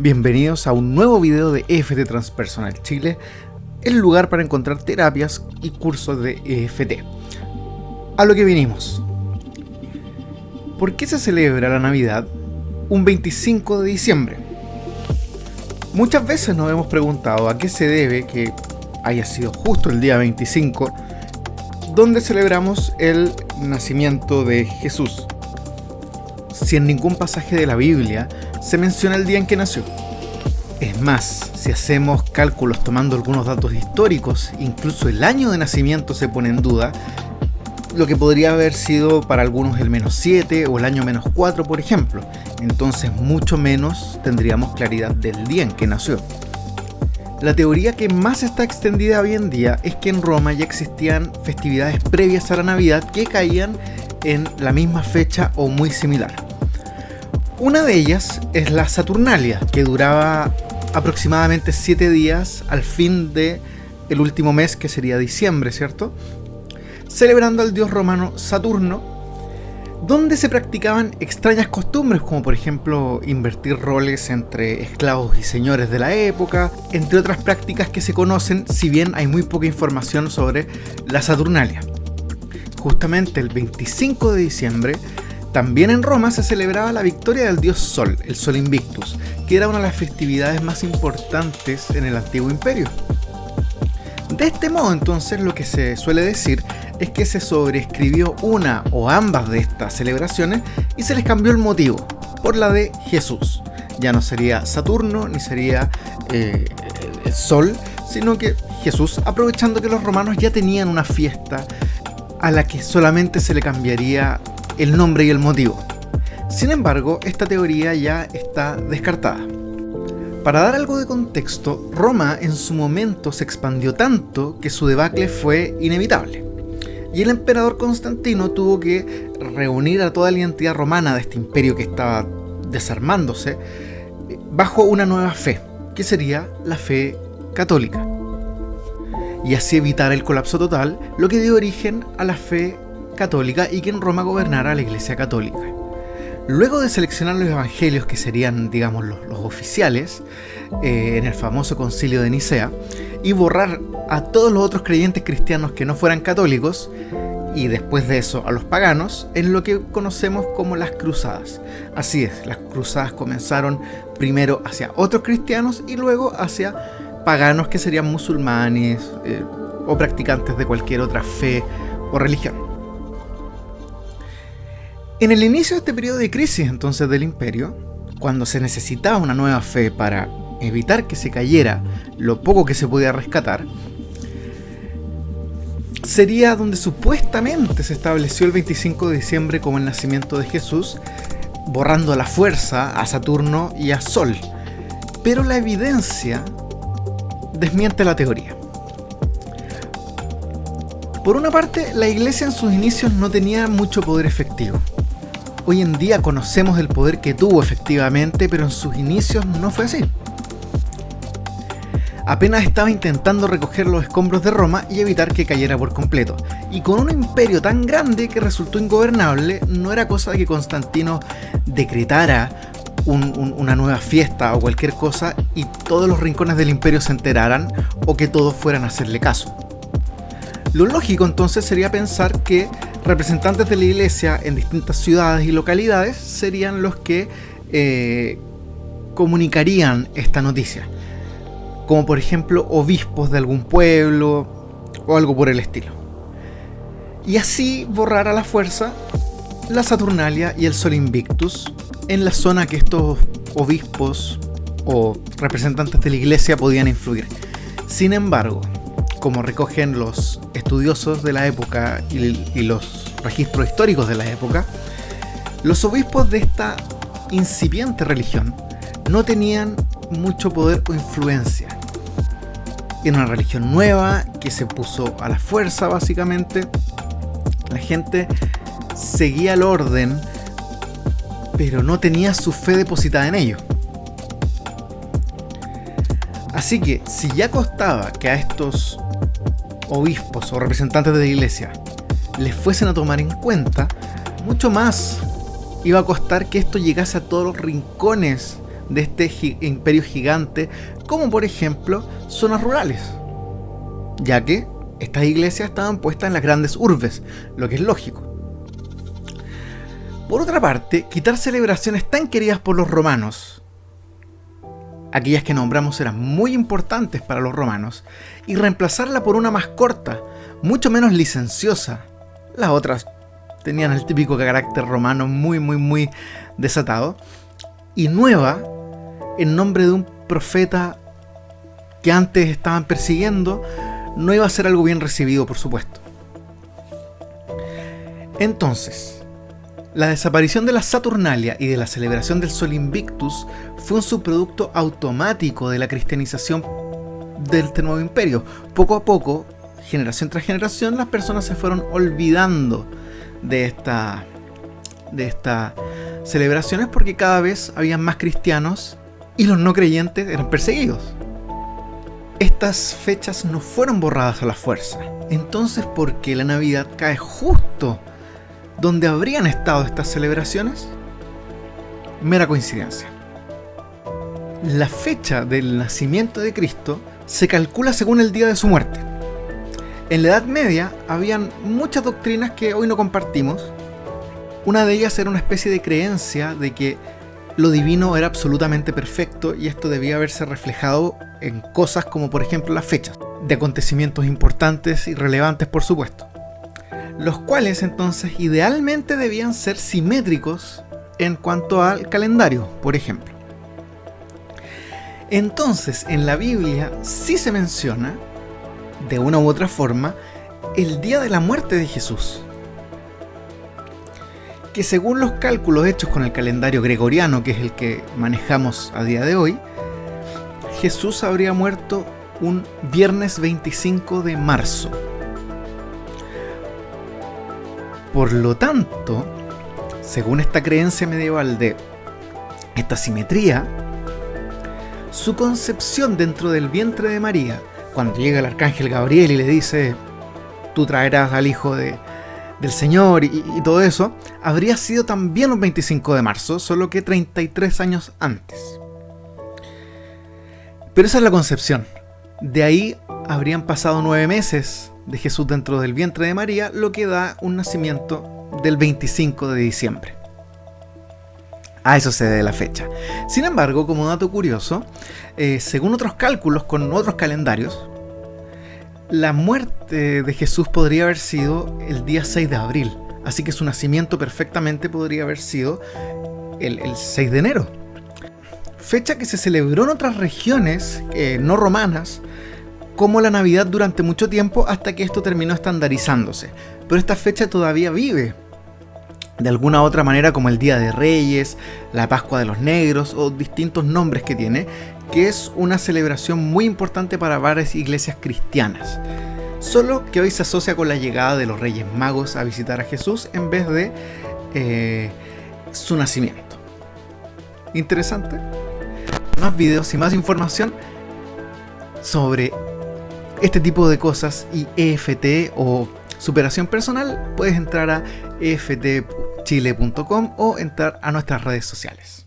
Bienvenidos a un nuevo video de EFT Transpersonal Chile, el lugar para encontrar terapias y cursos de EFT. A lo que vinimos. ¿Por qué se celebra la Navidad un 25 de diciembre? Muchas veces nos hemos preguntado a qué se debe que haya sido justo el día 25, donde celebramos el nacimiento de Jesús, si en ningún pasaje de la Biblia se menciona el día en que nació. Es más, si hacemos cálculos tomando algunos datos históricos, incluso el año de nacimiento se pone en duda, lo que podría haber sido para algunos el -7 o el año -4, por ejemplo. Entonces mucho menos tendríamos claridad del día en que nació. La teoría que más está extendida hoy en día es que en Roma ya existían festividades previas a la Navidad que caían en la misma fecha o muy similar. Una de ellas es la Saturnalia, que duraba aproximadamente 7 días al fin de el último mes, que sería diciembre, ¿cierto? Celebrando al dios romano Saturno, donde se practicaban extrañas costumbres, como por ejemplo invertir roles entre esclavos y señores de la época, entre otras prácticas que se conocen, si bien hay muy poca información sobre la Saturnalia. Justamente el 25 de diciembre, también en Roma se celebraba la victoria del dios Sol, el Sol Invictus, que era una de las festividades más importantes en el antiguo imperio. De este modo, entonces, lo que se suele decir es que se sobreescribió una o ambas de estas celebraciones y se les cambió el motivo por la de Jesús. Ya no sería Saturno ni sería el Sol, sino que Jesús, aprovechando que los romanos ya tenían una fiesta a la que solamente se le cambiaría el nombre y el motivo. Sin embargo, esta teoría ya está descartada. Para dar algo de contexto, Roma en su momento se expandió tanto que su debacle fue inevitable. Y el emperador Constantino tuvo que reunir a toda la identidad romana de este imperio que estaba desarmándose bajo una nueva fe, que sería la fe católica. Y así evitar el colapso total, lo que dio origen a la fe católica y que en Roma gobernara la Iglesia Católica. Luego de seleccionar los evangelios, que serían, digamos, los oficiales, en el famoso concilio de Nicea, y borrar a todos los otros creyentes cristianos que no fueran católicos, y después de eso a los paganos, en lo que conocemos como las cruzadas. Así es, las cruzadas comenzaron primero hacia otros cristianos y luego hacia paganos, que serían musulmanes o practicantes de cualquier otra fe o religión. En el inicio de este periodo de crisis entonces del imperio, cuando se necesitaba una nueva fe para evitar que se cayera lo poco que se podía rescatar, sería donde supuestamente se estableció el 25 de diciembre como el nacimiento de Jesús, borrando a la fuerza a Saturno y a Sol. Pero la evidencia desmiente la teoría. Por una parte, la iglesia en sus inicios no tenía mucho poder efectivo. Hoy en día conocemos el poder que tuvo efectivamente, pero en sus inicios no fue así. Apenas estaba intentando recoger los escombros de Roma y evitar que cayera por completo. Y con un imperio tan grande que resultó ingobernable, no era cosa de que Constantino decretara una nueva fiesta o cualquier cosa y todos los rincones del imperio se enteraran o que todos fueran a hacerle caso. Lo lógico entonces sería pensar que representantes de la iglesia en distintas ciudades y localidades serían los que comunicarían esta noticia, como por ejemplo obispos de algún pueblo o algo por el estilo, y así borrar a la fuerza la Saturnalia y el Sol Invictus en la zona que estos obispos o representantes de la iglesia podían influir. Sin embargo, como recogen los estudiosos de la época y los registros históricos de la época, los obispos de esta incipiente religión no tenían mucho poder o influencia. Era una religión nueva que se puso a la fuerza, básicamente. La gente seguía el orden, pero no tenía su fe depositada en ello. Así que, si ya costaba que a estos obispos o representantes de la iglesia les fuesen a tomar en cuenta, mucho más iba a costar que esto llegase a todos los rincones de este imperio gigante, como por ejemplo zonas rurales, ya que estas iglesias estaban puestas en las grandes urbes, lo que es lógico. Por otra parte, quitar celebraciones tan queridas por los romanos, aquellas que nombramos eran muy importantes para los romanos, y reemplazarla por una más corta, mucho menos licenciosa. Las otras tenían el típico carácter romano muy desatado, y nueva, en nombre de un profeta que antes estaban persiguiendo, no iba a ser algo bien recibido, por supuesto. Entonces, la desaparición de la Saturnalia y de la celebración del Sol Invictus fue un subproducto automático de la cristianización de este nuevo imperio. Poco a poco, generación tras generación, las personas se fueron olvidando de estas celebraciones porque cada vez había más cristianos y los no creyentes eran perseguidos. Estas fechas no fueron borradas a la fuerza. Entonces, ¿por qué la Navidad cae justo donde habrían estado estas celebraciones? Mera coincidencia. La fecha del nacimiento de Cristo se calcula según el día de su muerte. En la Edad Media habían muchas doctrinas que hoy no compartimos. Una de ellas era una especie de creencia de que lo divino era absolutamente perfecto y esto debía haberse reflejado en cosas como por ejemplo las fechas, de acontecimientos importantes y relevantes por supuesto, los cuales entonces idealmente debían ser simétricos en cuanto al calendario, por ejemplo. Entonces en la Biblia sí se menciona, de una u otra forma, el día de la muerte de Jesús, que según los cálculos hechos con el calendario gregoriano, que es el que manejamos a día de hoy, Jesús habría muerto un viernes 25 de marzo. Por lo tanto, según esta creencia medieval de esta simetría, su concepción dentro del vientre de María, cuando llega el arcángel Gabriel y le dice, tú traerás al hijo del Señor y todo eso, habría sido también un 25 de marzo, solo que 33 años antes. Pero esa es la concepción. De ahí habrían pasado 9 meses de Jesús dentro del vientre de María, lo que da un nacimiento del 25 de diciembre. A eso se debe la fecha. Sin embargo, como dato curioso, según otros cálculos con otros calendarios, la muerte de Jesús podría haber sido el día 6 de abril. Así que su nacimiento perfectamente podría haber sido el 6 de enero. Fecha que se celebró en otras regiones no romanas, como la Navidad durante mucho tiempo, hasta que esto terminó estandarizándose. Pero esta fecha todavía vive de alguna u otra manera, como el Día de Reyes, la Pascua de los Negros o distintos nombres que tiene, que es una celebración muy importante para varias iglesias cristianas. Solo que hoy se asocia con la llegada de los Reyes Magos a visitar a Jesús en vez de su nacimiento. Interesante. Más videos y más información sobre este tipo de cosas y EFT o superación personal, puedes entrar a eftchile.com o entrar a nuestras redes sociales.